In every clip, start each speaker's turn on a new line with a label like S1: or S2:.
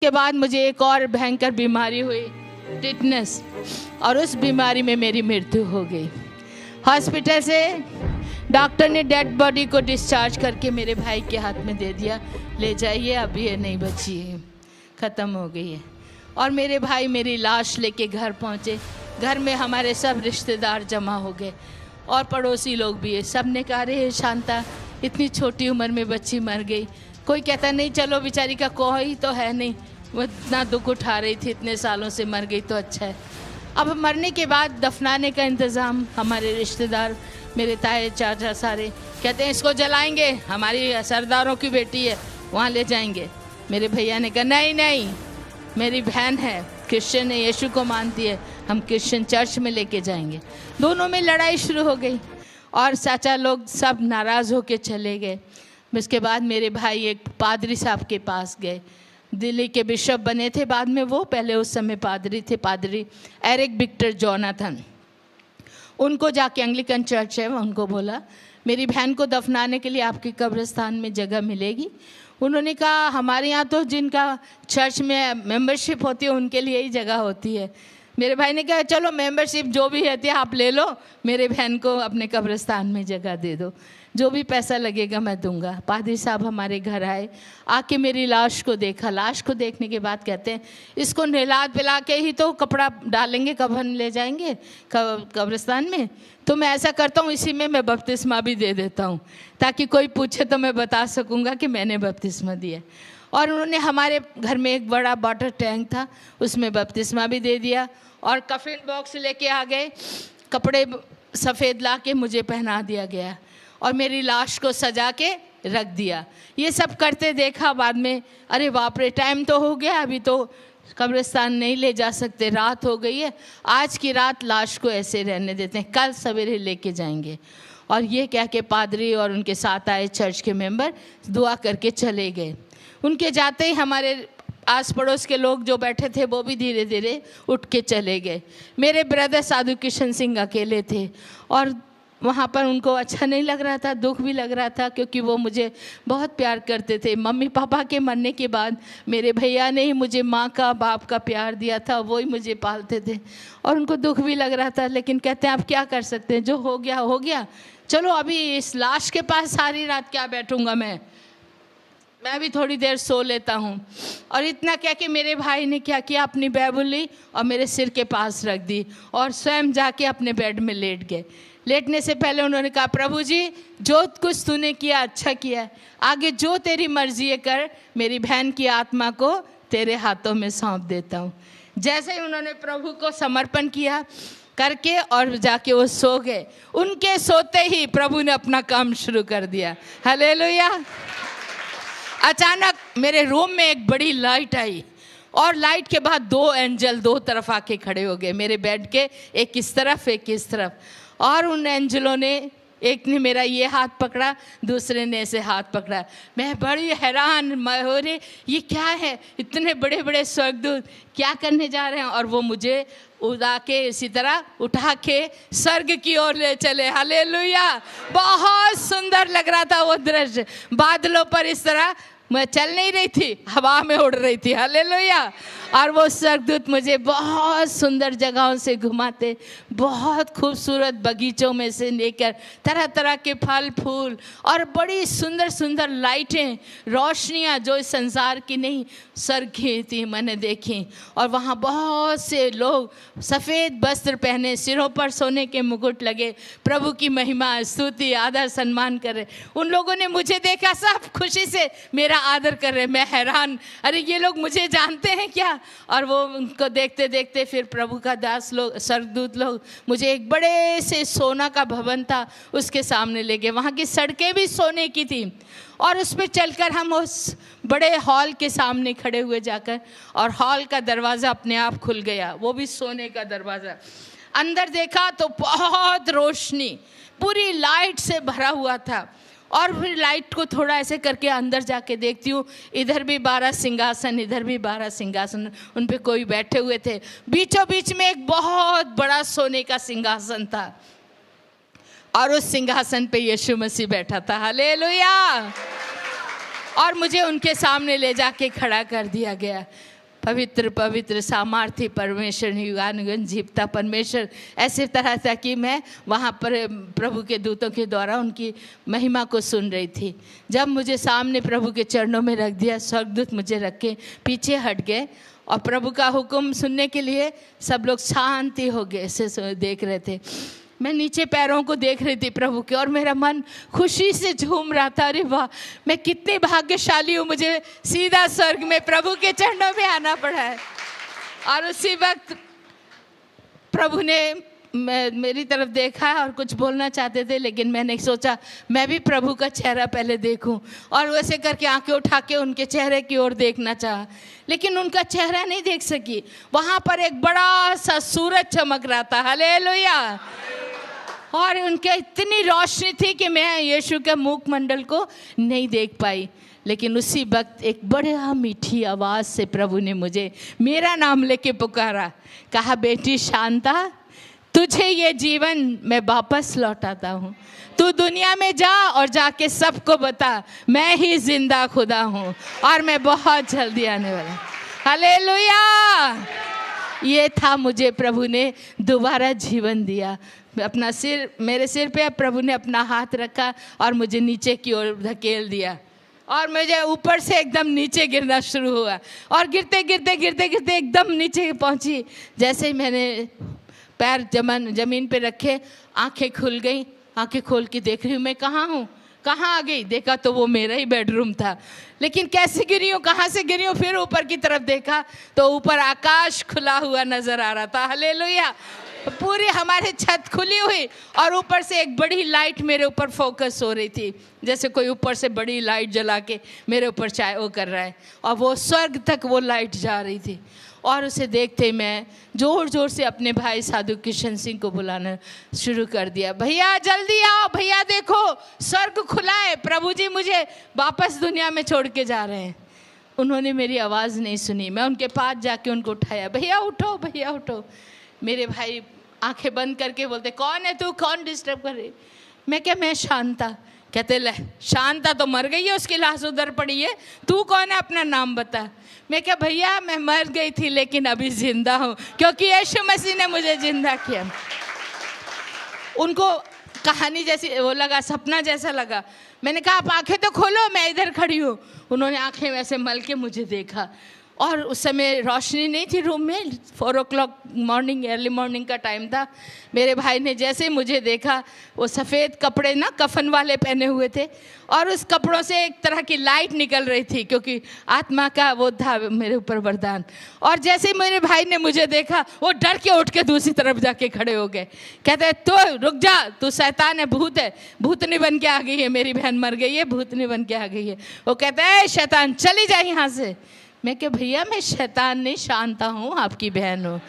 S1: उसके बाद मुझे एक और भयंकर बीमारी हुई, टिटनेस, और उस बीमारी में मेरी मृत्यु हो गई। हॉस्पिटल से डॉक्टर ने डेड बॉडी को डिस्चार्ज करके मेरे भाई के हाथ में दे दिया, ले जाइए, अभी ये नहीं बची है, ख़त्म हो गई है। और मेरे भाई मेरी लाश लेके घर पहुँचे। घर में हमारे सब रिश्तेदार जमा हो गए और पड़ोसी लोग भी है। सब ने कहा, अरे शांता, इतनी छोटी उम्र में बच्ची मर गई। कोई कहता नहीं, चलो बेचारी का कोई तो है नहीं, वो इतना दुख उठा रही थी, इतने सालों से मर गई तो अच्छा है। अब मरने के बाद दफनाने का इंतज़ाम, हमारे रिश्तेदार, मेरे ताए चाचा सारे कहते हैं इसको जलाएंगे, हमारी सरदारों की बेटी है, वहाँ ले जाएंगे। मेरे भैया ने कहा नहीं नहीं, मेरी बहन है, क्रिश्चियन है, यीशु को मानती है, हम क्रिश्चियन चर्च में लेके जाएंगे। दोनों में लड़ाई शुरू हो गई और चाचा लोग सब नाराज़ होके चले गए। उसके बाद मेरे भाई एक पादरी साहब के पास गए, दिल्ली के बिशप बने थे बाद में वो, पहले उस समय पादरी थे, पादरी एरिक विक्टर जोनाथन। उनको जाके, एंग्लिकन चर्च है, उनको बोला मेरी बहन को दफनाने के लिए आपके कब्रिस्तान में जगह मिलेगी। उन्होंने कहा हमारे यहाँ तो जिनका चर्च में मेंबरशिप होती है उनके लिए ही जगह होती है। मेरे भाई ने कहा चलो मेंबरशिप जो भी रहती है आप ले लो, मेरे बहन को अपने कब्रिस्तान में जगह दे दो, जो भी पैसा लगेगा मैं दूंगा। पादरी साहब हमारे घर आए, आके मेरी लाश को देखा। लाश को देखने के बाद कहते हैं इसको नहला पिला के ही तो कपड़ा डालेंगे, कफन ले जाएंगे कब्रिस्तान में, तो मैं ऐसा करता हूँ इसी में मैं बपतिस्मा भी दे देता हूँ, ताकि कोई पूछे तो मैं बता सकूँगा कि मैंने बपतिस्मा दिया। और उन्होंने हमारे घर में एक बड़ा वाटर टैंक था, उसमें बपतिस्मा भी दे दिया और कफन बॉक्स लेके आ गए, कपड़े सफ़ेद ला के मुझे पहना दिया गया और मेरी लाश को सजा के रख दिया। ये सब करते देखा बाद में, अरे बाप रे, टाइम तो हो गया, अभी तो कब्रिस्तान नहीं ले जा सकते, रात हो गई है, आज की रात लाश को ऐसे रहने देते हैं, कल सवेरे लेके जाएंगे। और ये कह के पादरी और उनके साथ आए चर्च के मेंबर दुआ करके चले गए। उनके जाते ही हमारे आस पड़ोस के लोग जो बैठे थे वो भी धीरे धीरे उठ के चले गए। मेरे ब्रदर साधु किशन सिंह अकेले थे और वहाँ पर उनको अच्छा नहीं लग रहा था, दुख भी लग रहा था, क्योंकि वो मुझे बहुत प्यार करते थे। मम्मी पापा के मरने के बाद मेरे भैया ने ही मुझे माँ का बाप का प्यार दिया था, वो ही मुझे पालते थे और उनको दुख भी लग रहा था। लेकिन कहते हैं आप क्या कर सकते हैं, जो हो गया हो गया, चलो अभी इस लाश के पास सारी रात क्या बैठूँगा, मैं भी थोड़ी देर सो लेता हूँ। और इतना कह के मेरे भाई ने क्या किया, अपनी बाइबल ली और मेरे सिर के पास रख दी और स्वयं जाके अपने बेड में लेट गए। लेटने से पहले उन्होंने कहा प्रभु जी जो कुछ तूने किया अच्छा किया, आगे जो तेरी मर्जी है कर, मेरी बहन की आत्मा को तेरे हाथों में सौंप देता हूँ। जैसे ही उन्होंने प्रभु को समर्पण किया करके और जाके वो सो गए, उनके सोते ही प्रभु ने अपना काम शुरू कर दिया। हालेलुया। अचानक मेरे रूम में एक बड़ी लाइट आई और लाइट के बाद दो एंजल दो तरफ आके खड़े हो गए, मेरे बेड के एक इस तरफ एक इस तरफ। और उन एंजलों ने, एक ने मेरा ये हाथ पकड़ा, दूसरे ने ऐसे हाथ पकड़ा। मैं बड़ी हैरान, मैं हो रही ये क्या है, इतने बड़े बड़े स्वर्गदूत क्या करने जा रहे हैं। और वो मुझे उड़ा के इसी तरह उठा के स्वर्ग की ओर ले चले। हालेलुया। बहुत सुंदर लग रहा था वो दृश्य, बादलों पर इस तरह मैं चल नहीं रही थी, हवा में उड़ रही थी। हालेलुया। और वो स्वर्गदूत मुझे बहुत सुंदर जगहों से घुमाते, बहुत खूबसूरत बगीचों में से लेकर तरह तरह के फल फूल और बड़ी सुंदर सुंदर लाइटें, रोशनियाँ जो इस संसार की नहीं स्वर्ग की थी मैंने देखी। और वहाँ बहुत से लोग सफ़ेद वस्त्र पहने, सिरों पर सोने के मुकुट लगे, प्रभु की महिमा स्तुति आदर सम्मान कर रहे। उन लोगों ने मुझे देखा, सब खुशी से मेरा आदर कर रहे। मैं हैरान, अरे ये लोग मुझे जानते हैं क्या। और वो उनको देखते देखते फिर प्रभु का दास लोग, स्वर्गदूत लोग मुझे एक बड़े से सोना का भवन था उसके सामने ले गए। वहाँ की सड़कें भी सोने की थी और उस पर चलकर हम उस बड़े हॉल के सामने खड़े हुए जाकर, और हॉल का दरवाज़ा अपने आप खुल गया, वो भी सोने का दरवाज़ा। अंदर देखा तो बहुत रोशनी, पूरी लाइट से भरा हुआ था। और फिर लाइट को थोड़ा ऐसे करके अंदर जाके देखती हूँ, इधर भी 12 सिंहासन, इधर भी 12 सिंहासन, उन पे कोई बैठे हुए थे। बीचों बीच में एक बहुत बड़ा सोने का सिंहासन था और उस सिंहासन पे यीशु मसीह बैठा था। हालेलुया। और मुझे उनके सामने ले जाके खड़ा कर दिया गया। पवित्र पवित्र सामर्थ्य परमेश्वर, युगानुयुग जीवता परमेश्वर, ऐसे तरह था कि मैं वहाँ पर प्रभु के दूतों के द्वारा उनकी महिमा को सुन रही थी। जब मुझे सामने प्रभु के चरणों में रख दिया, स्वर्गदूत मुझे रख के पीछे हट गए और प्रभु का हुक्म सुनने के लिए सब लोग शांति हो गए, ऐसे देख रहे थे। मैं नीचे पैरों को देख रही थी प्रभु के, और मेरा मन खुशी से झूम रहा था। अरे वाह, मैं कितनी भाग्यशाली हूँ, मुझे सीधा स्वर्ग में प्रभु के चरणों में आना पड़ा है। और उसी वक्त प्रभु ने मेरी तरफ देखा और कुछ बोलना चाहते थे, लेकिन मैंने सोचा मैं भी प्रभु का चेहरा पहले देखूं, और वैसे करके आंखें उठा के उनके चेहरे की ओर देखना चाहा, लेकिन उनका चेहरा नहीं देख सकी। वहाँ पर एक बड़ा सा सूरज चमक रहा था, हालेलुया, और उनके इतनी रोशनी थी कि मैं यीशु के मुखमंडल को नहीं देख पाई। लेकिन उसी वक्त एक बड़ा मीठी आवाज़ से प्रभु ने मुझे मेरा नाम लेके पुकारा, कहा, बेटी शांता, तुझे ये जीवन मैं वापस लौटाता हूँ। तू दुनिया में जा और जाके सबको बता मैं ही जिंदा खुदा हूँ और मैं बहुत जल्दी आने वाला। हालेलुया। ये था, मुझे प्रभु ने दोबारा जीवन दिया। अपना सिर, मेरे सिर पे प्रभु ने अपना हाथ रखा और मुझे नीचे की ओर धकेल दिया, और मुझे ऊपर से एकदम नीचे गिरना शुरू हुआ, और गिरते गिरते गिरते गिरते एकदम नीचे पहुंची। जैसे ही मैंने पैर जमीन पे रखे, आंखें खुल गई। आंखें खोल के देख रही हूँ मैं कहाँ हूँ, कहाँ आ गई। देखा तो वो मेरा ही बेडरूम था, लेकिन कैसे गिरी हूँ, कहाँ से गिरी हूँ। फिर ऊपर की तरफ देखा तो ऊपर आकाश खुला हुआ नजर आ रहा था। हालेलुया। पूरी हमारी छत खुली हुई और ऊपर से एक बड़ी लाइट मेरे ऊपर फोकस हो रही थी, जैसे कोई ऊपर से बड़ी लाइट जला के मेरे ऊपर चाहे वो कर रहा है, और वो स्वर्ग तक वो लाइट जा रही थी। और उसे देखते मैं ज़ोर ज़ोर से अपने भाई साधु किशन सिंह को बुलाना शुरू कर दिया, भैया जल्दी आओ, भैया देखो स्वर्ग खुला है, प्रभु जी मुझे वापस दुनिया में छोड़ के जा रहे हैं। उन्होंने मेरी आवाज़ नहीं सुनी। मैं उनके पास जाके उनको उठाया, भैया उठो, भैया उठो। मेरे भाई आंखें बंद करके बोलते, कौन है तू, कौन डिस्टर्ब कर रही। मैं क्या, मैं शांता। कहते, ले शांता तो मर गई है, उसकी लाश उधर पड़ी है, तू कौन है, अपना नाम बता। मैं क्या, भैया मैं मर गई थी लेकिन अभी जिंदा हूँ, क्योंकि यीशु मसीह ने मुझे जिंदा किया। उनको कहानी जैसी वो लगा, सपना जैसा लगा। मैंने कहा, आप आंखें तो खोलो, मैं इधर खड़ी हूँ। उन्होंने आंखें वैसे मल के मुझे देखा, और उस समय रोशनी नहीं थी रूम में, 4 o'clock मॉर्निंग, अर्ली मॉर्निंग का टाइम था। मेरे भाई ने जैसे ही मुझे देखा, वो सफ़ेद कपड़े ना कफन वाले पहने हुए थे, और उस कपड़ों से एक तरह की लाइट निकल रही थी, क्योंकि आत्मा का वो था मेरे ऊपर वरदान। और जैसे ही मेरे भाई ने मुझे देखा, वो डर के उठ के दूसरी तरफ जाके खड़े हो गए। कहते, तो रुक जा, तू शैतान है, भूत है, भूतनी बन के आ गई है, मेरी बहन मर गई है, भूतनी बन के आ गई है। वो कहते हैं, शैतान चली जा यहाँ से। मैं क्या, भैया मैं शैतान नहीं, शांता हूँ, आपकी बहन हूँ।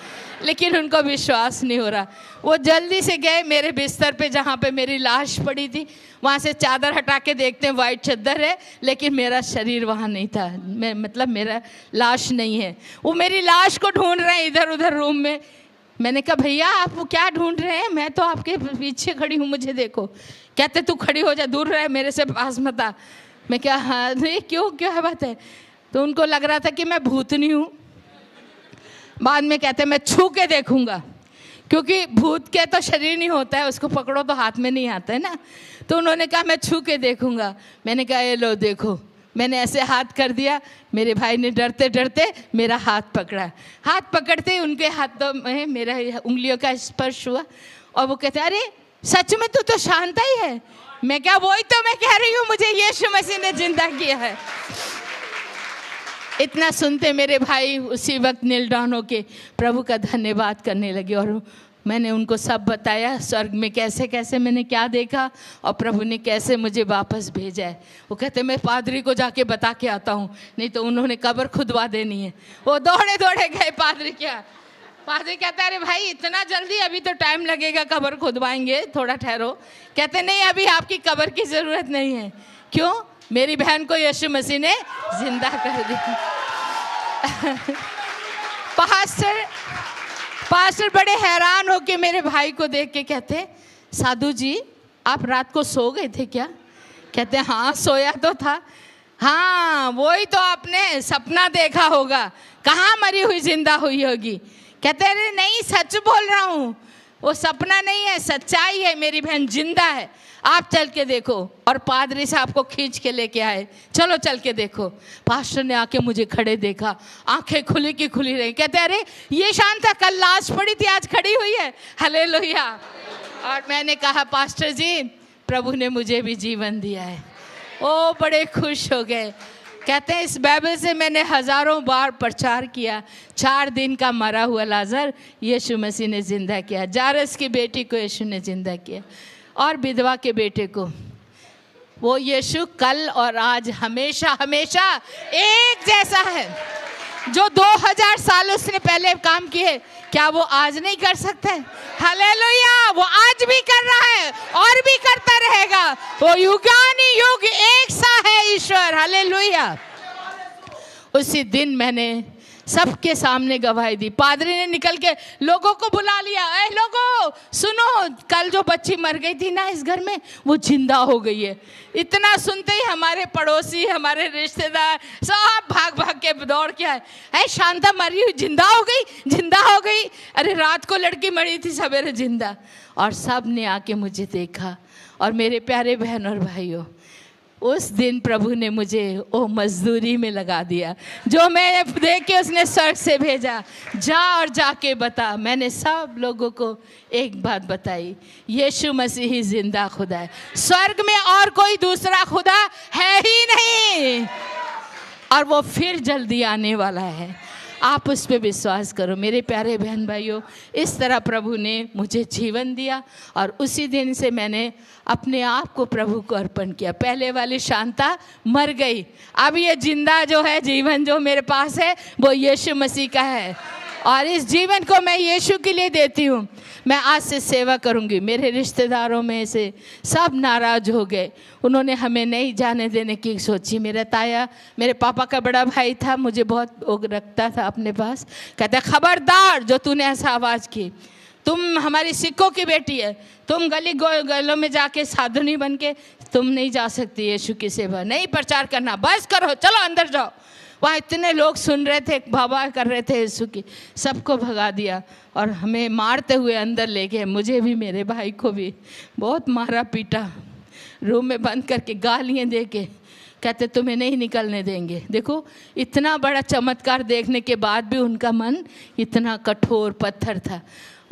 S1: लेकिन उनको विश्वास नहीं हो रहा। वो जल्दी से गए मेरे बिस्तर पे, जहाँ पे मेरी लाश पड़ी थी, वहाँ से चादर हटा के देखते हैं वाइट चादर है, लेकिन मेरा शरीर वहाँ नहीं था, मैं मतलब मेरा लाश नहीं है। वो मेरी लाश को ढूंढ रहे हैं इधर उधर रूम में। मैंने कहा, भैया आप वो क्या ढूंढ रहे हैं, मैं तो आपके पीछे खड़ी हूँ, मुझे देखो। कहते, तू खड़ी हो जा, दूर रहे, मेरे से पास मत आ। मैं क्या, हाँ नहीं, क्यों, क्या है बात है। तो उनको लग रहा था कि मैं भूतनी हूँ। बाद में कहते, मैं छू के देखूंगा, क्योंकि भूत के तो शरीर नहीं होता है, उसको पकड़ो तो हाथ में नहीं आता है ना। तो उन्होंने कहा, मैं छू के देखूंगा। मैंने कहा, ये लो देखो। मैंने ऐसे हाथ कर दिया, मेरे भाई ने डरते डरते मेरा हाथ पकड़ा। हाथ पकड़ते ही उनके हाथों में मेरा उंगलियों का स्पर्श हुआ, और वो कहते, अरे सच में तू तो शांता ही है। मैं क्या, वही तो मैं कह रही हूँ, मुझे यीशु मसीह ने जिंदा किया है। इतना सुनते मेरे भाई उसी वक्त नील डाउन होके प्रभु का धन्यवाद करने लगे, और मैंने उनको सब बताया स्वर्ग में कैसे कैसे मैंने क्या देखा और प्रभु ने कैसे मुझे वापस भेजा है। वो कहते, मैं पादरी को जाके बता के आता हूँ, नहीं तो उन्होंने कब्र खुदवा देनी है। वो दौड़े दौड़े गए पादरी क्या। पादरी कहता है, अरे भाई इतना जल्दी, अभी तो टाइम लगेगा, कब्र खुदवाएंगे, थोड़ा ठहरो। कहते, नहीं अभी आपकी कब्र की ज़रूरत नहीं है। क्यों, मेरी बहन को यीशु मसीह ने जिंदा कर दिया। पास्टर बड़े हैरान होके मेरे भाई को देख के कहते, साधु जी आप रात को सो गए थे क्या। कहते, हाँ सोया तो था। हाँ, वही तो आपने सपना देखा होगा, कहाँ मरी हुई जिंदा हुई होगी। कहते अरे नहीं, सच बोल रहा हूँ, वो सपना नहीं है, सच्चाई है, मेरी बहन जिंदा है, आप चल के देखो। और पादरी साहब को खींच के लेके आए, चलो चल के देखो। पास्टर ने आके मुझे खड़े देखा, आंखें खुली की खुली रही। कहते अरे ये शांता कल लाश पड़ी थी, आज खड़ी हुई है। हालेलुया। और मैंने कहा पास्टर जी, प्रभु ने मुझे भी जीवन दिया है। ओ बड़े खुश हो गए। कहते हैं इस बाइबल से मैंने हज़ारों बार प्रचार किया। 4 दिन का मरा हुआ लाजर यीशु मसीह ने जिंदा किया, जारस की बेटी को यीशु ने जिंदा किया, और विधवा के बेटे को। वो यीशु कल और आज हमेशा हमेशा एक जैसा है। जो 2000 साल उसने पहले काम किए, क्या वो आज नहीं कर सकते? हालेलुया। वो आज भी कर रहा है और भी करता रहेगा। वो युगानी युग एक सा है ईश्वर। हालेलुया। उसी दिन मैंने सबके सामने गवाही दी। पादरी ने निकल के लोगों को बुला लिया, ए लोगों सुनो, कल जो बच्ची मर गई थी ना इस घर में, वो जिंदा हो गई है। इतना सुनते ही हमारे पड़ोसी, हमारे रिश्तेदार सब भाग भाग के दौड़ के आए, ऐ शांता मरी हुई जिंदा हो गई, जिंदा हो गई। अरे रात को लड़की मरी थी, सवेरे जिंदा। और सब ने आके मुझे देखा। और मेरे प्यारे बहन और भाइयों, उस दिन प्रभु ने मुझे वो मजदूरी में लगा दिया जो मैं देख के उसने स्वर्ग से भेजा। जा और जाके बता। मैंने सब लोगों को एक बात बताई, यीशु मसीह ही जिंदा खुदा है। स्वर्ग में और कोई दूसरा खुदा है ही नहीं, और वो फिर जल्दी आने वाला है। आप उस पर विश्वास करो मेरे प्यारे बहन भाइयों। इस तरह प्रभु ने मुझे जीवन दिया, और उसी दिन से मैंने अपने आप को प्रभु को अर्पण किया। पहले वाली शांता मर गई, अब ये जिंदा जो है जीवन जो मेरे पास है वो यीशु मसीह का है, और इस जीवन को मैं यीशु के लिए देती हूँ। मैं आज से सेवा करूँगी। मेरे रिश्तेदारों में से सब नाराज़ हो गए, उन्होंने हमें नहीं जाने देने की सोची। मेरा ताया, मेरे पापा का बड़ा भाई था, मुझे बहुत रखता था अपने पास। कहता खबरदार जो तूने ऐसा आवाज़ की, तुम हमारी सिक्कों की बेटी है, तुम गली गलों में जाके साधुनी बन के तुम नहीं जा सकती यीशु की सेवा, नहीं प्रचार करना, बस करो, चलो अंदर जाओ। वहाँ इतने लोग सुन रहे थे, बाबा कर रहे थे यीशु की, सबको भगा दिया और हमें मारते हुए अंदर ले गए। मुझे भी, मेरे भाई को भी बहुत मारा पीटा, रूम में बंद करके गालियाँ दे के कहते तुम्हें नहीं निकलने देंगे। देखो इतना बड़ा चमत्कार देखने के बाद भी उनका मन इतना कठोर पत्थर था,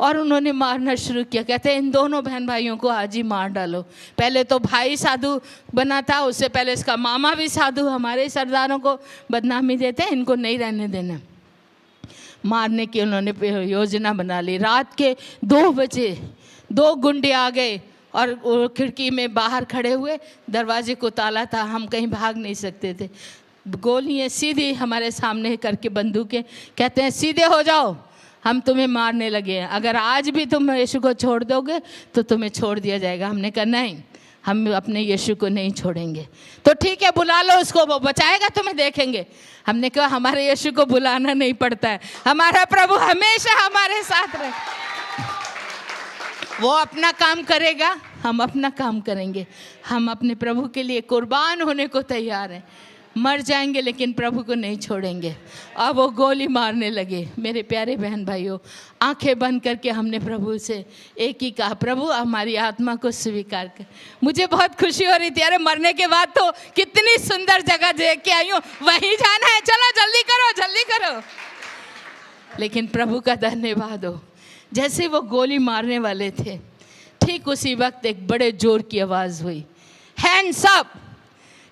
S1: और उन्होंने मारना शुरू किया। कहते हैं इन दोनों बहन भाइयों को आज ही मार डालो। पहले तो भाई साधु बना था, उससे पहले इसका मामा भी साधु। हमारे सरदारों को बदनामी देते हैं, इनको नहीं रहने देना। मारने की उन्होंने योजना बना ली। रात के 2 बजे 2 गुंडे आ गए और खिड़की में बाहर खड़े हुए, दरवाजे को ताला था, हम कहीं भाग नहीं सकते थे। गोलियाँ सीधी हमारे सामने करके बंदूकें, कहते हैं सीधे हो जाओ, हम तुम्हें मारने लगे हैं, अगर आज भी तुम यीशु को छोड़ दोगे तो तुम्हें छोड़ दिया जाएगा। हमने कहा नहीं, हम अपने यीशु को नहीं छोड़ेंगे। तो ठीक है, बुला लो उसको, वो बचाएगा, तुम्हें देखेंगे। हमने कहा हमारे यीशु को बुलाना नहीं पड़ता है, हमारा प्रभु हमेशा हमारे साथ रहे, वो अपना काम करेगा, हम अपना काम करेंगे। हम अपने प्रभु के लिए कुर्बान होने को तैयार हैं, मर जाएंगे लेकिन प्रभु को नहीं छोड़ेंगे। और वो गोली मारने लगे। मेरे प्यारे बहन भाइयों, आंखें बंद करके हमने प्रभु से एक ही कहा, प्रभु हमारी आत्मा को स्वीकार कर। मुझे बहुत खुशी हो रही थी, अरे मरने के बाद तो कितनी सुंदर जगह देख के आई हूँ, वहीं जाना है, चलो जल्दी करो जल्दी करो। लेकिन प्रभु का धन्यवाद हो, जैसे वो गोली मारने वाले थे, ठीक उसी वक्त एक बड़े जोर की आवाज़ हुई, हैंड्स अप।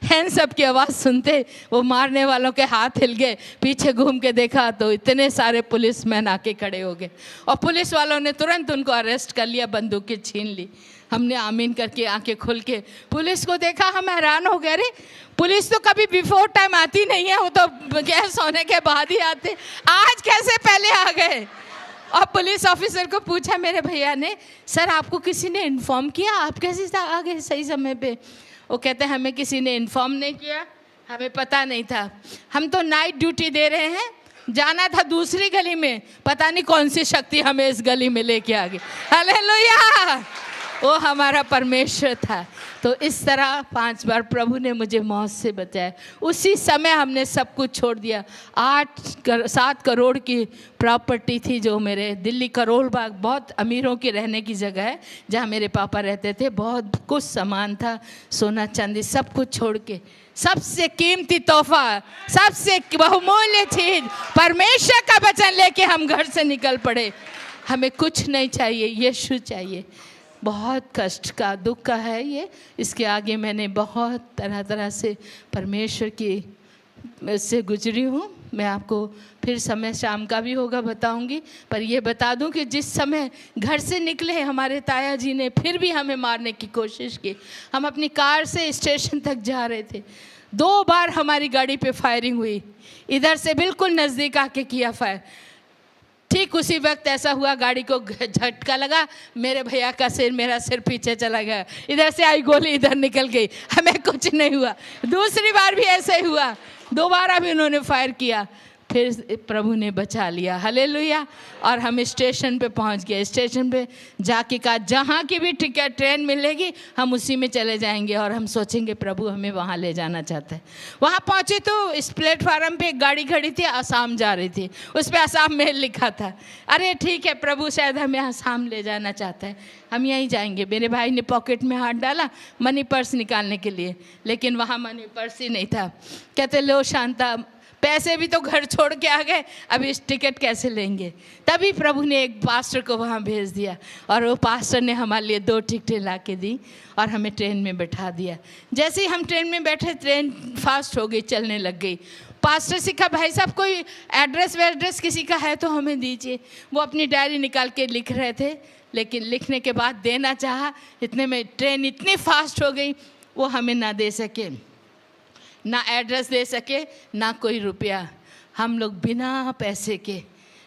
S1: हैंड्स अप की आवाज़ सुनते वो मारने वालों के हाथ हिल गए। पीछे घूम के देखा तो इतने सारे पुलिसमैन आके खड़े हो गए, और पुलिस वालों ने तुरंत उनको अरेस्ट कर लिया, बंदूकें छीन ली। हमने आमीन करके आंखें खोल के पुलिस को देखा, हम हैरान हो गए। अरे पुलिस तो कभी बिफोर टाइम आती नहीं है, वो तो गैस होने के बाद ही आते, आज कैसे पहले आ गए। और पुलिस ऑफिसर को पूछा मेरे भैया ने, सर आपको किसी ने इन्फॉर्म किया, आप कैसे आ गए सही समय पे? वो कहते हैं हमें किसी ने इन्फॉर्म नहीं किया, हमें पता नहीं था, हम तो नाइट ड्यूटी दे रहे हैं, जाना था दूसरी गली में, पता नहीं कौन सी शक्ति हमें इस गली में लेके आ गई। हालेलुया। वो हमारा परमेश्वर था। तो इस तरह 5 बार प्रभु ने मुझे मौत से बचाया। उसी समय हमने सब कुछ छोड़ दिया। 7 करोड़ की प्रॉपर्टी थी जो मेरे दिल्ली करोल बाग, बहुत अमीरों की रहने की जगह है जहाँ मेरे पापा रहते थे। बहुत कुछ सामान था, सोना चांदी, सब कुछ छोड़ के, सबसे कीमती तोहफा, सबसे बहुमूल्य चीज परमेश्वर का वचन लेके हम घर से निकल पड़े। हमें कुछ नहीं चाहिए, यीशु चाहिए। बहुत कष्ट का, दुख का है ये। इसके आगे मैंने बहुत तरह तरह से परमेश्वर की से गुजरी हूँ। मैं आपको फिर समय शाम का भी होगा बताऊंगी। पर ये बता दूं कि जिस समय घर से निकले हमारे ताया जी ने फिर भी हमें मारने की कोशिश की। हम अपनी कार से स्टेशन तक जा रहे थे, 2 बार हमारी गाड़ी पे फायरिंग हुई। इधर से बिल्कुल नज़दीक आके किया फायर। ठीक उसी वक्त ऐसा हुआ, गाड़ी को झटका लगा, मेरे भैया का सिर, मेरा सिर पीछे चला गया। इधर से आई गोली, इधर निकल गई, हमें कुछ नहीं हुआ। दूसरी बार भी ऐसे ही हुआ, दोबारा भी उन्होंने फायर किया, फिर प्रभु ने बचा लिया। हालेलुया। और हम स्टेशन पे पहुंच गए। स्टेशन पे जाके कहा जहाँ की भी टिकट ट्रेन मिलेगी हम उसी में चले जाएंगे, और हम सोचेंगे प्रभु हमें वहाँ ले जाना चाहता है। वहाँ पहुँचे तो इस प्लेटफार्म पे एक गाड़ी खड़ी थी, आसाम जा रही थी, उस पर आसाम मेल लिखा था। अरे ठीक है, प्रभु शायद हमें आसाम ले जाना चाहता है, हम यहीं जाएंगे। मेरे भाई ने पॉकेट में हाथ डाला मनी पर्स निकालने के लिए, लेकिन वहाँ मनी पर्स ही नहीं था। कहते लो शांता, पैसे भी तो घर छोड़ के आ गए, अब इस टिकट कैसे लेंगे। तभी प्रभु ने एक पास्टर को वहाँ भेज दिया, और वो पास्टर ने हमारे लिए 2 टिकटें ला के दी और हमें ट्रेन में बैठा दिया। जैसे ही हम ट्रेन में बैठे, ट्रेन फास्ट हो गई, चलने लग गई। पास्टर से कहा भाई साहब कोई एड्रेस वेड्रेस किसी का है तो हमें दीजिए। वो अपनी डायरी निकाल के लिख रहे थे, लेकिन लिखने के बाद देना चाहा, इतने में ट्रेन इतनी फास्ट हो गई वो हमें ना दे सके, ना एड्रेस दे सके, ना कोई रुपया। हम लोग बिना पैसे के,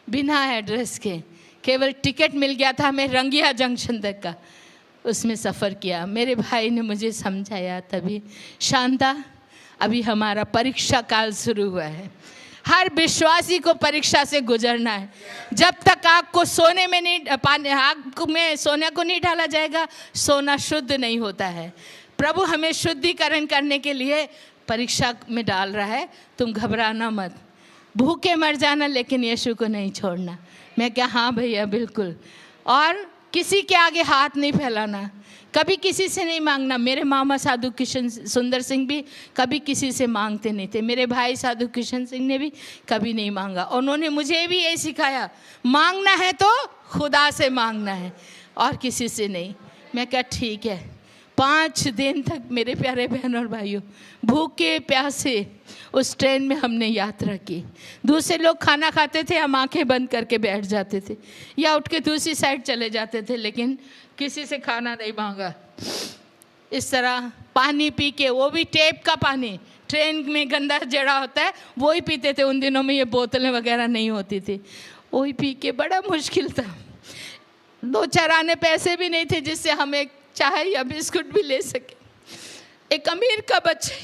S1: बिना एड्रेस के, केवल टिकट मिल गया था हमें रंगिया जंक्शन तक का, उसमें सफ़र किया। मेरे भाई ने मुझे समझाया तभी, शांता अभी हमारा परीक्षा काल शुरू हुआ है। हर विश्वासी को परीक्षा से गुजरना है। जब तक आग को सोने में नहीं, आग में सोने को नहीं डाला जाएगा, सोना शुद्ध नहीं होता है। प्रभु हमें शुद्धिकरण करने के लिए परीक्षा में डाल रहा है। तुम घबराना मत, भूखे मर जाना लेकिन यीशु को नहीं छोड़ना। मैं क्या, हाँ भैया बिल्कुल। और किसी के आगे हाथ नहीं फैलाना, कभी किसी से नहीं मांगना। मेरे मामा साधु किशन सुंदर सिंह भी कभी किसी से मांगते नहीं थे, मेरे भाई साधु किशन सिंह ने भी कभी नहीं मांगा। उन्होंने मुझे भी यही सिखाया, मांगना है तो खुदा से मांगना है और किसी से नहीं। मैं क्या, ठीक है। 5 दिन तक मेरे प्यारे बहन और भाइयों, भूखे प्यासे उस ट्रेन में हमने यात्रा की। दूसरे लोग खाना खाते थे, हम आंखें बंद करके बैठ जाते थे या उठ के दूसरी साइड चले जाते थे, लेकिन किसी से खाना नहीं मांगा। इस तरह पानी पी के, वो भी टेप का पानी, ट्रेन में गंदा जड़ा होता है वो ही पीते थे। उन दिनों में ये बोतलें वगैरह नहीं होती थी, वो ही पी के बड़ा मुश्किल था। 2-4 आने पैसे भी नहीं थे जिससे हम एक चाय या बिस्कुट भी ले सके। एक अमीर का बच्चे,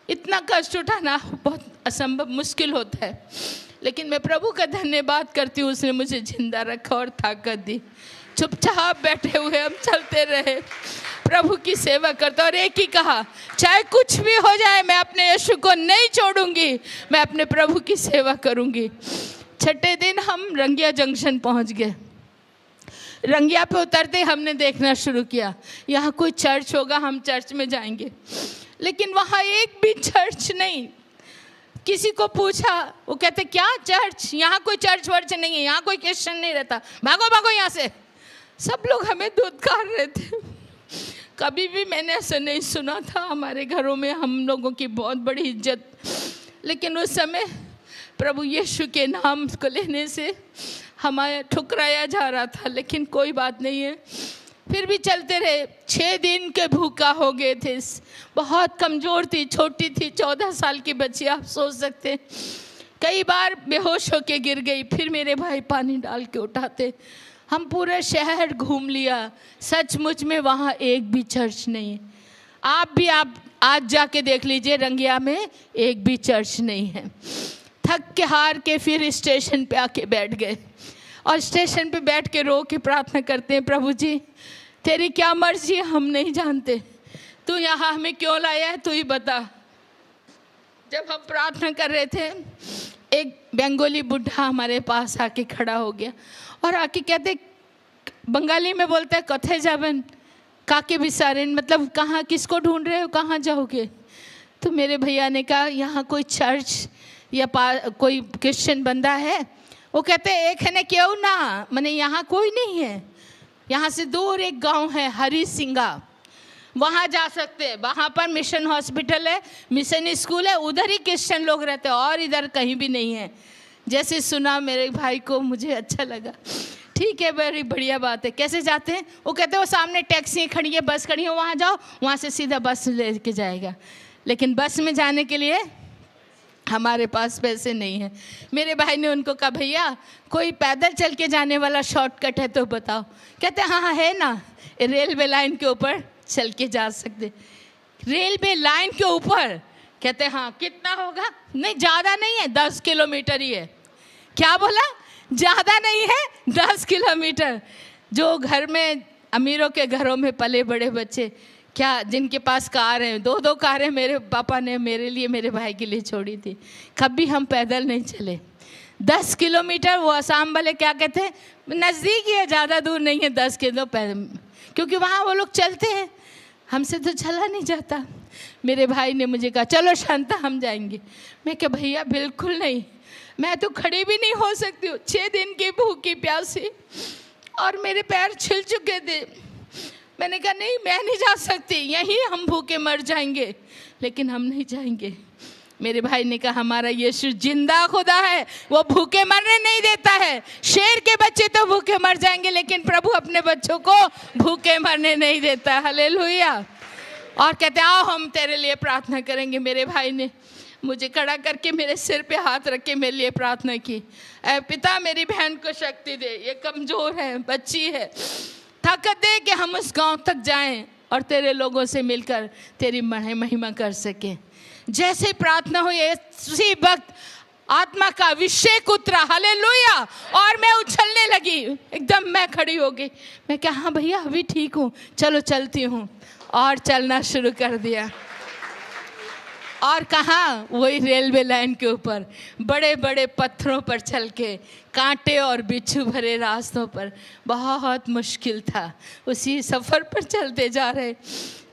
S1: इतना कष्ट उठाना बहुत असंभव मुश्किल होता है, लेकिन मैं प्रभु का धन्यवाद करती हूँ, उसने मुझे जिंदा रखा और ताकत दी। चुपचाप बैठे हुए हम चलते रहे, प्रभु की सेवा करते, और एक ही कहा, चाहे कुछ भी हो जाए मैं अपने यीशु को नहीं छोड़ूंगी, मैं अपने प्रभु की सेवा करूंगी। 6ठे दिन हम रंगिया जंक्शन पहुंच गए। रंगिया पे उतरते हमने देखना शुरू किया, यहाँ कोई चर्च होगा, हम चर्च में जाएंगे, लेकिन वहाँ एक भी चर्च नहीं। किसी को पूछा, वो कहते क्या चर्च, यहाँ कोई चर्च वर्च नहीं है, यहाँ कोई क्रिश्चियन नहीं रहता, भागो भागो यहाँ से। सब लोग हमें धुतकार रहे थे। कभी भी मैंने ऐसा नहीं सुना था। हमारे घरों में हम लोगों की बहुत बड़ी इज्जत, लेकिन उस समय प्रभु यीशु के नाम को लेने से हमारा ठुकराया जा रहा था, लेकिन कोई बात नहीं है, फिर भी चलते रहे। 6 दिन के भूखा हो गए थे, बहुत कमज़ोर थी, छोटी थी, 14 साल की बच्ची, आप सोच सकते हैं। कई बार बेहोश होके गिर गई, फिर मेरे भाई पानी डाल के उठाते। हम पूरा शहर घूम लिया, सचमुच में वहाँ एक भी चर्च नहीं है। आप आज जाके देख लीजिए, रंगिया में एक भी चर्च नहीं है। थक के हार के फिर स्टेशन पे आके बैठ गए, और स्टेशन पे बैठ के रो के प्रार्थना करते हैं, प्रभु जी तेरी क्या मर्जी है हम नहीं जानते, तू यहाँ हमें क्यों लाया है तू ही बता। जब हम प्रार्थना कर रहे थे, एक बंगाली बुढ़ा हमारे पास आके खड़ा हो गया और आके कहते, बंगाली में बोलते हैं कथे जाबन काके बिसारेन, मतलब कहाँ किसको ढूंढ रहे हो, कहाँ जाओगे। तो मेरे भैया ने कहा यहाँ कोई चर्च या कोई क्रिश्चियन बंदा है। वो कहते एक है ना क्यों ना, मैंने यहाँ कोई नहीं है, यहाँ से दूर एक गांव है हरी सिंगा, वहाँ जा सकते हैं, वहाँ पर मिशन हॉस्पिटल है, मिशन स्कूल है, उधर ही क्रिश्चियन लोग रहते हैं और इधर कहीं भी नहीं है। जैसे सुना मेरे भाई को मुझे अच्छा लगा, ठीक है बड़ी बढ़िया बात है। कैसे जाते हैं? वो कहते हैं वो सामने टैक्सी खड़ी है, बस खड़ी है, वहाँ जाओ, वहाँ से सीधा बस लेके जाएगा। लेकिन बस में जाने के लिए हमारे पास पैसे नहीं है। मेरे भाई ने उनको कहा भैया कोई पैदल चल के जाने वाला शॉर्टकट है तो बताओ। कहते हाँ हाँ है ना, रेलवे लाइन के ऊपर चल के जा सकते। रेलवे लाइन के ऊपर? कहते हाँ। कितना होगा? नहीं ज़्यादा नहीं है, 10 किलोमीटर ही है। क्या बोला? ज़्यादा नहीं है, 10 किलोमीटर। जो घर में अमीरों के घरों में पले बड़े बच्चे, क्या जिनके पास कार है, 2-2 कारें मेरे पापा ने मेरे लिए मेरे भाई के लिए छोड़ी थी, कभी हम पैदल नहीं चले। 10 किलोमीटर। वो आसाम वाले क्या कहते हैं, नज़दीक ही है, ज़्यादा दूर नहीं है, 10 किलो पैदल, क्योंकि वहाँ वो लोग चलते हैं, हमसे तो चला नहीं जाता। मेरे भाई ने मुझे कहा चलो शांता हम जाएंगे। मैं क्या भैया बिल्कुल नहीं, मैं तो खड़ी भी नहीं हो सकती हूँ, 6 दिन की भूखी प्यासी और मेरे पैर छिल चुके थे। मैंने कहा नहीं मैं नहीं जा सकती, यहीं हम भूखे मर जाएंगे, लेकिन हम नहीं जाएंगे। मेरे भाई ने कहा हमारा यीशु जिंदा खुदा है, वो भूखे मरने नहीं देता है। शेर के बच्चे तो भूखे मर जाएंगे, लेकिन प्रभु अपने बच्चों को भूखे मरने नहीं देता। हालेलुया। और कहते आओ हम तेरे लिए प्रार्थना करेंगे। मेरे भाई ने मुझे खड़ा करके मेरे सिर पे हाथ रख के मेरे लिए प्रार्थना की, ऐ पिता मेरी बहन को शक्ति दे, ये कमज़ोर है, बच्ची है, ताकत दे कि हम उस गांव तक जाएं और तेरे लोगों से मिलकर तेरी महिमा कर सकें। जैसे प्रार्थना हुई उसी वक्त आत्मा का अभिषेक उतरा। हालेलुया। और मैं उछलने लगी, एकदम मैं खड़ी हो गई। मैं क्या हाँ भैया अभी ठीक हूँ, चलो चलती हूँ, और चलना शुरू कर दिया। और कहाँ, वही रेलवे लाइन के ऊपर बड़े बड़े पत्थरों पर चल के, कांटे और बिच्छू भरे रास्तों पर, बहुत मुश्किल था। उसी सफ़र पर चलते जा रहे,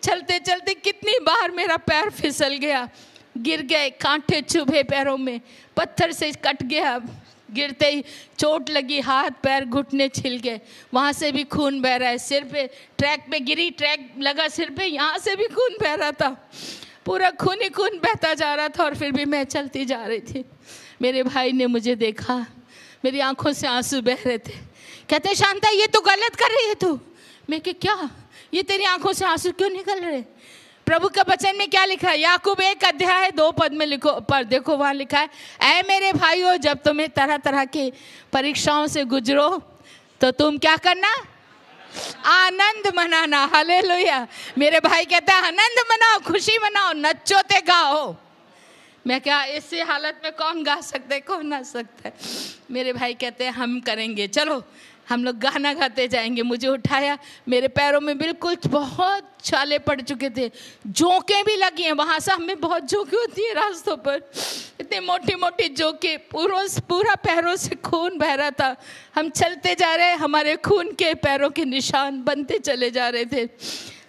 S1: चलते चलते कितनी बार मेरा पैर फिसल गया, गिर गए, कांटे चुभे पैरों में, पत्थर से कट गया, गिरते ही चोट लगी, हाथ पैर घुटने छिल गए, वहाँ से भी खून बह रहा है, सिर पे ट्रैक पे गिरी, ट्रैक लगा सिर पे, यहाँ से भी खून बह रहा था, पूरा खून ही खून बहता जा रहा था, और फिर भी मैं चलती जा रही थी। मेरे भाई ने मुझे देखा, मेरी आंखों से आंसू बह रहे थे। कहते शांता ये तो गलत कर रही है तू। मैं कि क्या, ये तेरी आंखों से आंसू क्यों निकल रहे? प्रभु का वचन में क्या लिखा है? याकूब 1 अध्याय 2 पद में लिखो, पर देखो वहाँ लिखा है, ऐ मेरे भाइयों जब तुम्हें तरह तरह की परीक्षाओं से गुजरो तो तुम क्या करना? आनंद मनाना। हालेलुया। मेरे भाई कहता है आनंद मनाओ, खुशी मनाओ, नचो ते गाओ। मैं क्या, ऐसी हालत में कौन गा सकता है, कौन नाच सकता है? मेरे भाई कहते हैं हम करेंगे, चलो हम लोग गाना गाते जाएंगे। मुझे उठाया, मेरे पैरों में बिल्कुल बहुत छाले पड़ चुके थे, जोंकें भी लगी हैं, वहाँ से हमें बहुत जोंकें होती है रास्तों पर, इतनी मोटी मोटी जोंकें, पूरा पैरों से खून बह रहा था। हम चलते जा रहे, हमारे खून के पैरों के निशान बनते चले जा रहे थे।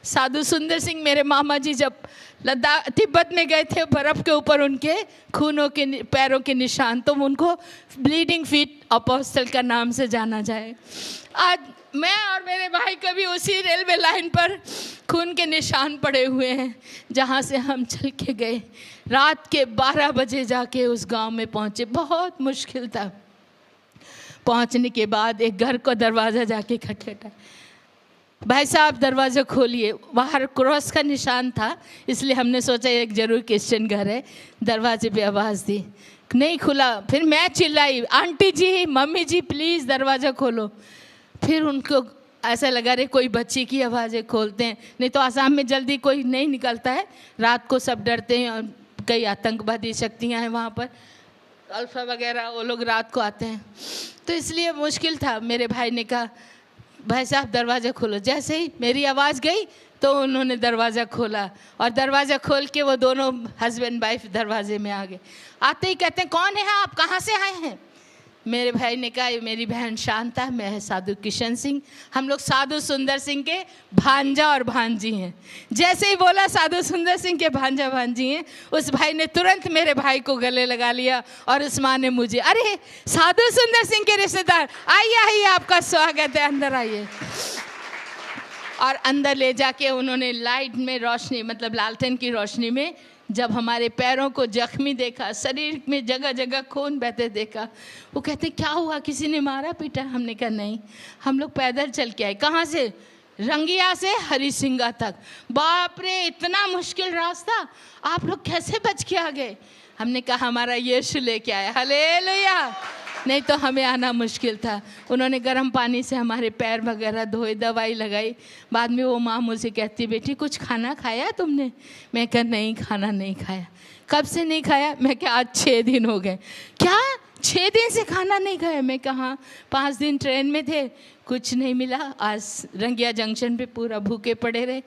S1: साधु सुंदर सिंह मेरे मामा जी जब लद्दाख तिब्बत में गए थे, बर्फ़ के ऊपर उनके खूनों के पैरों के निशान, तो उनको ब्लीडिंग फीट अपोस्टल का नाम से जाना जाए। आज मैं और मेरे भाई कभी उसी रेलवे लाइन पर खून के निशान पड़े हुए हैं जहाँ से हम चल के गए। रात के 12 बजे जाके उस गांव में पहुँचे, बहुत मुश्किल था। पहुँचने के बाद एक घर को दरवाज़ा जाके खटखटा, भाई साहब दरवाज़ा खोलिए। बाहर क्रॉस का निशान था, इसलिए हमने सोचा एक ज़रूर क्रिश्चियन घर है। दरवाजे पे आवाज़ दी, नहीं खुला। फिर मैं चिल्लाई, aunty ji, mummy ji, please दरवाज़ा खोलो। फिर उनको ऐसा लगा रे कोई बच्ची की आवाज़ें खोलते हैं, नहीं तो आसाम में जल्दी कोई नहीं निकलता है, रात को सब डरते हैं, और कई आतंकवादी शक्तियाँ हैं वहाँ पर, अल्फा वगैरह, वो लोग रात को आते हैं, तो इसलिए मुश्किल था। मेरे भाई ने कहा भाई साहब दरवाज़ा खोलो। जैसे ही मेरी आवाज़ गई तो उन्होंने दरवाज़ा खोला, और दरवाज़ा खोल के वो दोनों हस्बैंड वाइफ दरवाजे में आ गए। आते ही कहते हैं कौन है आप, कहाँ से आए हैं? मेरे भाई ने कहा मेरी बहन शांता, मैं साधु किशन सिंह, हम लोग साधु सुंदर सिंह के भांजा और भांजी हैं। जैसे ही बोला साधु सुंदर सिंह के भांजा भांजी हैं, उस भाई ने तुरंत मेरे भाई को गले लगा लिया, और उस माँ ने मुझे, अरे साधु सुंदर सिंह के रिश्तेदार, आइए आइए, आपका स्वागत है, अंदर आइए। और अंदर ले जाके उन्होंने लाइट में रोशनी, मतलब लालटेन की रोशनी में, जब हमारे पैरों को जख्मी देखा, शरीर में जगह जगह खून बहते देखा, वो कहते क्या हुआ, किसी ने मारा पीटा? हमने कहा नहीं, हम लोग पैदल चल के आए। कहाँ से? रंगिया से हरिसिंगा तक। बाप रे, इतना मुश्किल रास्ता, आप लोग कैसे बच के आ गए? हमने कहा हमारा यीशु लेके आया, हालेलुया, नहीं तो हमें आना मुश्किल था। उन्होंने गर्म पानी से हमारे पैर वगैरह धोए, दवाई लगाई। बाद में वो माँ मुझे कहती, बेटी कुछ खाना खाया तुमने? मैं कहा नहीं, खाना नहीं खाया। कब से नहीं खाया? मैं क्या आज 6 दिन हो गए। क्या 6 दिन से खाना नहीं खाया? मैं कहा 5 दिन ट्रेन में थे, कुछ नहीं मिला, आज रंगिया जंक्शन पे पूरा भूखे पड़े रहे।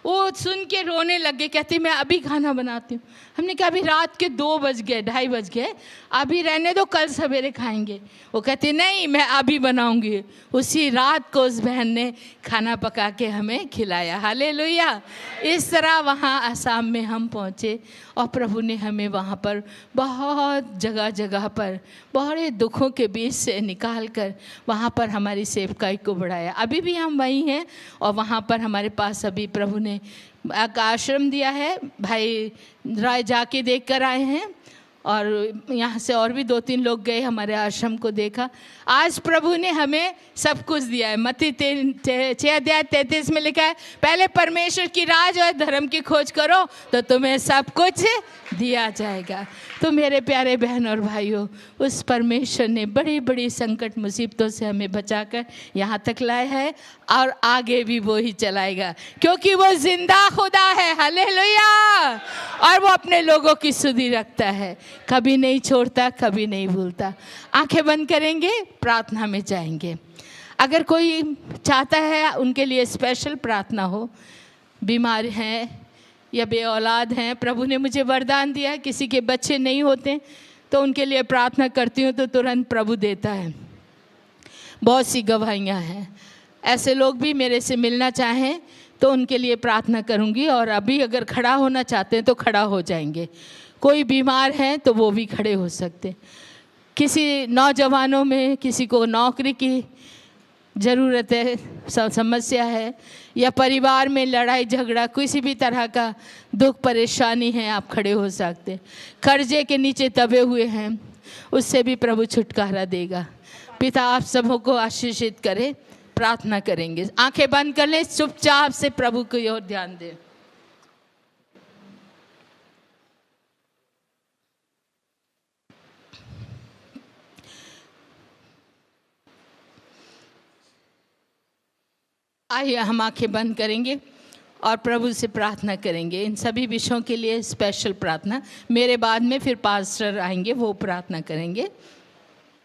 S1: वो सुन के रोने लगे, कहती मैं अभी खाना बनाती हूँ। हमने कहा अभी रात के 2 बज गए, 2:30 बज गए, अभी रहने दो, कल सवेरे खाएंगे। वो कहती नहीं, मैं अभी बनाऊंगी। उसी रात को उस बहन ने खाना पका के हमें खिलाया, हालेलुया। इस तरह वहाँ आसाम में हम पहुँचे, और प्रभु ने हमें वहाँ पर बहुत जगह जगह पर बड़े दुखों के बीच से निकाल कर वहाँ पर हमारी सेवकाई को बढ़ाया। अभी भी हम वहीं हैं, और वहाँ पर हमारे पास अभी प्रभु ने एक आश्रम दिया है। भाई राय जाके देख कर आए हैं, और यहाँ से और भी 2-3 लोग गए, हमारे आश्रम को देखा। आज प्रभु ने हमें सब कुछ दिया है। मत्ती 6:33 में लिखा है, पहले परमेश्वर की राज और धर्म की खोज करो तो तुम्हें सब कुछ दिया जाएगा। तो मेरे प्यारे बहन और भाइयों, उस परमेश्वर ने बड़ी बड़ी संकट मुसीबतों से हमें बचाकर यहाँ तक लाया है, और आगे भी वो ही चलाएगा, क्योंकि वो जिंदा खुदा है, हालेलुया। और वो अपने लोगों की सुधि रखता है, कभी नहीं छोड़ता, कभी नहीं भूलता। आंखें बंद करेंगे, प्रार्थना में जाएंगे। अगर कोई चाहता है उनके लिए स्पेशल प्रार्थना हो, बीमार हैं या बे औलाद हैं, प्रभु ने मुझे वरदान दिया, किसी के बच्चे नहीं होते तो उनके लिए प्रार्थना करती हूँ तो तुरंत प्रभु देता है। बहुत सी गवाहियाँ हैं। ऐसे लोग भी मेरे से मिलना चाहें तो उनके लिए प्रार्थना करूँगी, और अभी अगर खड़ा होना चाहते हैं तो खड़ा हो जाएंगे। कोई बीमार है तो वो भी खड़े हो सकते। किसी नौजवानों में किसी को नौकरी की ज़रूरत है, समस्या है, या परिवार में लड़ाई झगड़ा, किसी भी तरह का दुख परेशानी है, आप खड़े हो सकते। कर्जे के नीचे दबे हुए हैं, उससे भी प्रभु छुटकारा देगा। पिता आप सबों को आशीषित करे। प्रार्थना करेंगे, आंखें बंद कर लें, चुपचाप से प्रभु की ओर ध्यान दें। आइए हम आंखें बंद करेंगे और प्रभु से प्रार्थना करेंगे। इन सभी विषयों के लिए स्पेशल प्रार्थना, मेरे बाद में फिर पास्टर आएंगे, वो प्रार्थना करेंगे।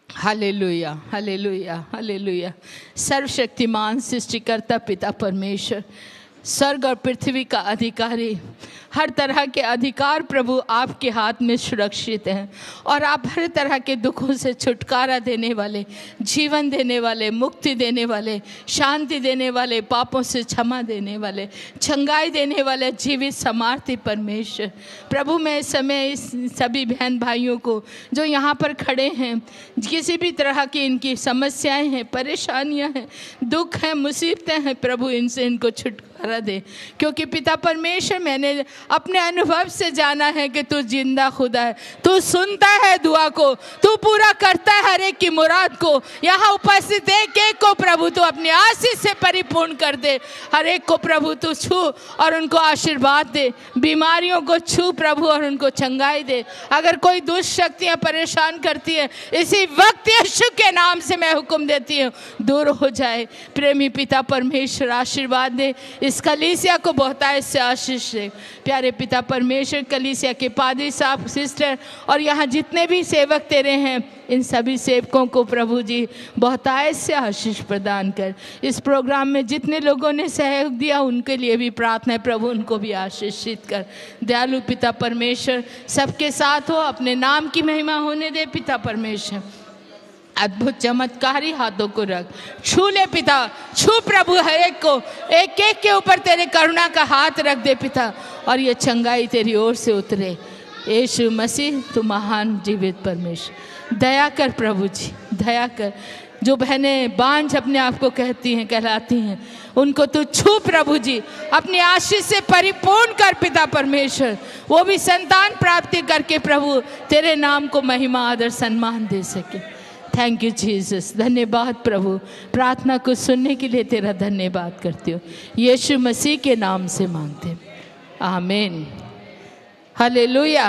S1: Hallelujah, hallelujah, hallelujah. सर्वशक्तिमान सृष्टिकर्ता पिता परमेश्वर, स्वर्ग और पृथ्वी का अधिकारी, हर तरह के अधिकार प्रभु आपके हाथ में सुरक्षित हैं, और आप हर तरह के दुखों से छुटकारा देने वाले, जीवन देने वाले, मुक्ति देने वाले, शांति देने वाले, पापों से क्षमा देने वाले, चंगाई देने वाले, जीवित समार्थी परमेश्वर। प्रभु मैं इस समय इस सभी बहन भाइयों को जो यहाँ पर खड़े हैं, किसी भी तरह की इनकी समस्याएं हैं, परेशानियां हैं, दुख हैं, मुसीबतें हैं, प्रभु इनसे इनको छुटकारा दे, क्योंकि पिता परमेश्वर मैंने अपने अनुभव से जाना है कि तू जिंदा खुदा है, तू सुनता है दुआ को, तू पूरा करता है हर एक की मुराद को। यहाँ उपस्थित एक एक को प्रभु तू अपनी आशीष से परिपूर्ण कर दे, हर एक को प्रभु तू छू और उनको आशीर्वाद दे, बीमारियों को छू प्रभु और उनको चंगाई दे। अगर कोई दुष्ट शक्तियाँ परेशान करती है, इसी वक्त यीशु के नाम से मैं हुक्म देती हूँ, दूर हो जाए। प्रेमी पिता परमेश्वर आशीर्वाद दे, इस कलीसिया को बहुतायत से आशीष दे। प्यारे पिता परमेश्वर, कलीसिया के पादरी साहब, सिस्टर और यहाँ जितने भी सेवक तेरे हैं, इन सभी सेवकों को प्रभु जी बहुतायत से आशीष प्रदान कर। इस प्रोग्राम में जितने लोगों ने सहयोग दिया उनके लिए भी प्रार्थना है प्रभु, उनको भी आशीषित कर। दयालु पिता परमेश्वर सबके साथ हो, अपने नाम की महिमा होने दे पिता परमेश्वर। अद्भुत चमत्कारी हाथों को रख, छू ले पिता, छू प्रभु हर एक को, एक एक के ऊपर तेरे करुणा का हाथ रख दे पिता, और ये चंगाई तेरी ओर से उतरे। यीशु मसीह तू महान जीवित परमेश्वर, दया कर प्रभु जी, दया कर। जो बहनें बांझ अपने आप को कहती हैं, कहलाती हैं, उनको तू छू प्रभु जी, अपनी आशीष से परिपूर्ण कर पिता परमेश्वर। वो भी संतान प्राप्ति करके प्रभु तेरे नाम को महिमा आदर सम्मान दे सके। थैंक यू जीसस, धन्यवाद प्रभु। प्रार्थना को सुनने के लिए तेरा धन्यवाद करती हूँ, यीशु मसीह के नाम से मांगते, आमीन, हालेलुया।